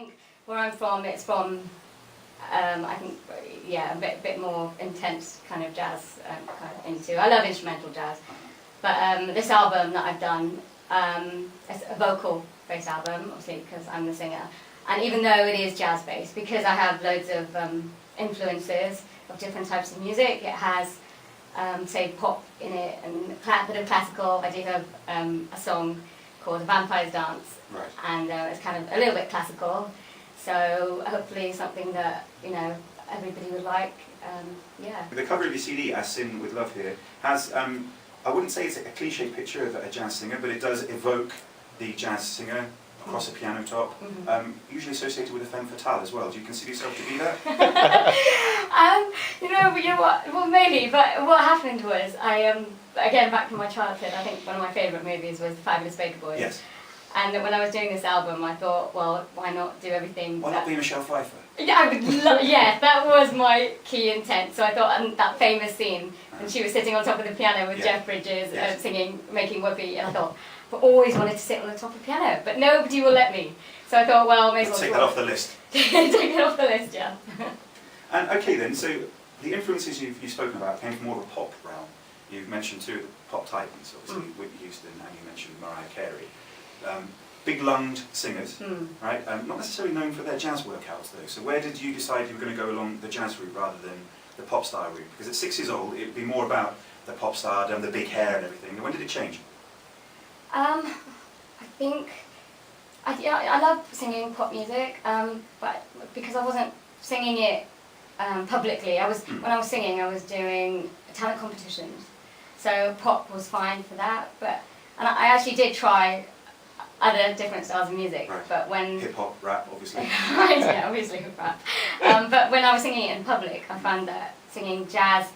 think where I'm from, it's from, I think, yeah, a bit more intense kind of jazz kind of into. I love instrumental jazz, but this album that I've done, it's a vocal-based album, obviously, because I'm the singer. And even though it is jazz-based, because I have loads of influences of different types of music, it has, say, pop in it and a bit of classical. I do have a song called The Vampire's Dance, right. And it's kind of a little bit classical. So hopefully something that, you know, everybody would like, yeah. The cover of your CD, As Sin With Love here, has, I wouldn't say it's a cliche picture of a jazz singer, but it does evoke the jazz singer across a piano top, usually associated with a femme fatale as well. Do you consider yourself to be that? You know what? Well, maybe. But what happened was, I again back from my childhood. I think one of my favourite movies was The Fabulous Baker Boys. Yes. And when I was doing this album, I thought, well, why not do everything? Why not be Michelle Pfeiffer? Yeah, I would yeah, that was my key intent. So I thought, that famous scene when she was sitting on top of the piano with Jeff Bridges singing, making whoopee, and I thought, I've always wanted to sit on the top of the piano, but nobody will let me. So I thought, well, maybe I'll take that off the list. Take it off the list, yeah. And okay then, so the influences you've spoken about came from more of a pop realm. You've mentioned two of the pop titans, obviously Whitney Houston, and you mentioned Mariah Carey. Big-lunged singers, right? Not necessarily known for their jazz workouts though. So where did you decide you were going to go along the jazz route rather than the pop star route? Because at 6 years old, it'd be more about the pop stardom, the big hair and everything. When did it change? I think, I love singing pop music, but because I wasn't singing it publicly, when I was singing, I was doing talent competitions. So pop was fine for that, and I actually did try other different styles of music, right. But when... Hip-hop, rap, obviously. Yeah, obviously rap. But when I was singing it in public, I found that singing jazz,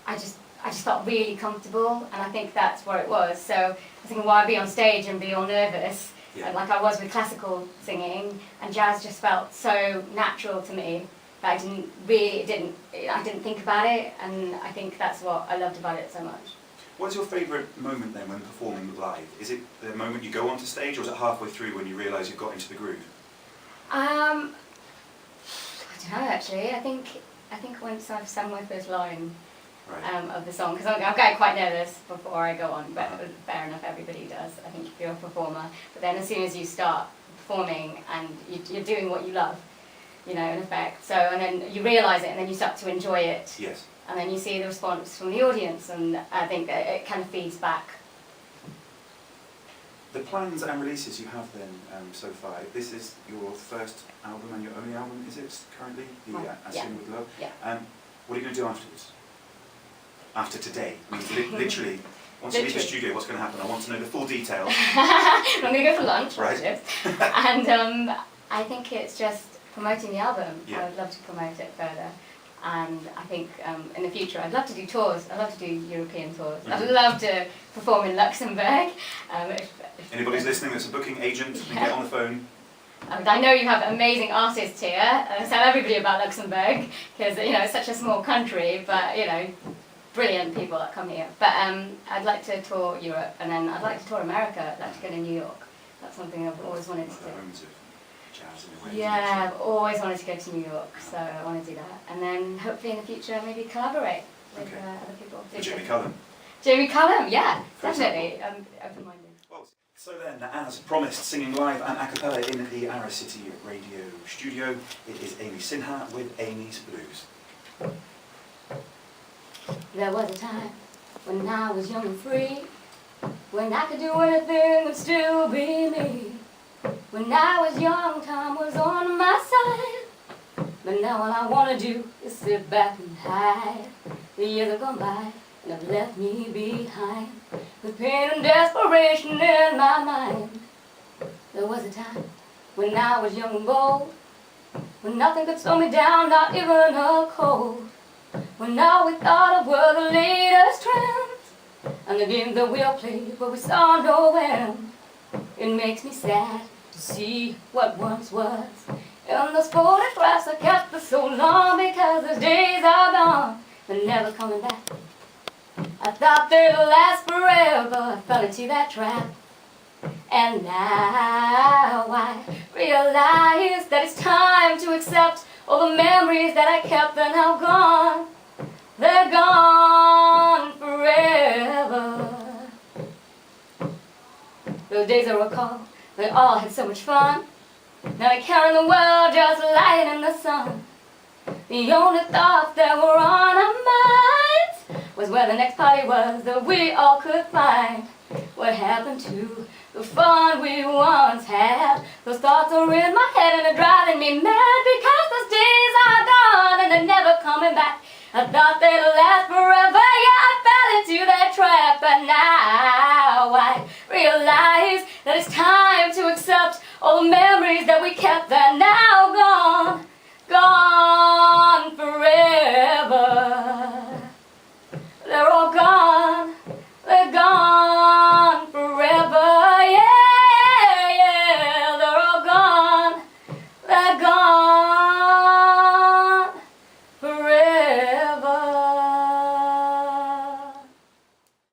I just felt really comfortable, and I think that's where it was. So I was thinking, why be on stage and be all nervous, like I was with classical singing, and jazz just felt so natural to me that I didn't think about it, and I think that's what I loved about it so much. What's your favourite moment then when performing live? Is it the moment you go onto stage, or is it halfway through when you realise you've got into the groove? I don't know actually. I think once I've sung my first line of the song, because I'm getting quite nervous before I go on, but fair enough, everybody does. I think if you're a performer, but then as soon as you start performing and you're doing what you love, you know, in effect. So and then you realise it, and then you start to enjoy it. Yes. And then you see the response from the audience, and I think that it kind of feeds back. The plans and releases you have then so far, this is your first album and your only album, is it, currently? As Sin With Love? Yeah. What are you going to do afterwards? After today? I mean, literally, once you leave the studio, what's going to happen? I want to know the full details. I'm going to go for lunch, right? And I think it's just promoting the album. Yeah. I would love to promote it further. And I think in the future I'd love to do tours. I'd love to do European tours. I'd love to perform in Luxembourg. If anybody's listening that's a booking agent, then get on the phone. I know you have amazing artists here. Tell everybody about Luxembourg, because you know it's such a small country, but you know, brilliant people that come here. But I'd like to tour Europe, and then I'd like to tour America. I'd like to go to New York. That's something I've always wanted to do. Yeah, I've always wanted to go to New York, so I want to do that. And then hopefully in the future maybe collaborate with other people. Jamie Cullum. Jamie Cullum, yeah, definitely. I'm open-minded. Well, so then, as promised, singing live and a cappella in the Ara City Radio studio, it is Amy Sinha with Amy's Blues. There was a time when I was young and free, when I could do anything and still be me. When I was young, time was on my side, but now all I want to do is sit back and hide. The years have gone by and have left me behind, with pain and desperation in my mind. There was a time when I was young and bold, when nothing could slow me down, not even a cold. When all we thought of were the latest trends, and the games that we all played, but we saw no end. It makes me sad to see what once was, and those photographs I kept for so long, because those days are gone, they're never coming back. I thought they'd last forever, I fell into that trap. And now I realize that it's time to accept all the memories that I kept are now gone. They're gone forever. Those days I recall, we all had so much fun. Now I count the world just lying in the sun. The only thoughts that were on our minds was where the next party was that we all could find. What happened to the fun we once had? Those thoughts are in my head and they're driving me mad, because those days are gone and they're never coming back. I thought they'd last forever, yeah, I fell into that trap. But now I realize that it's time to accept all the memories that we kept, that now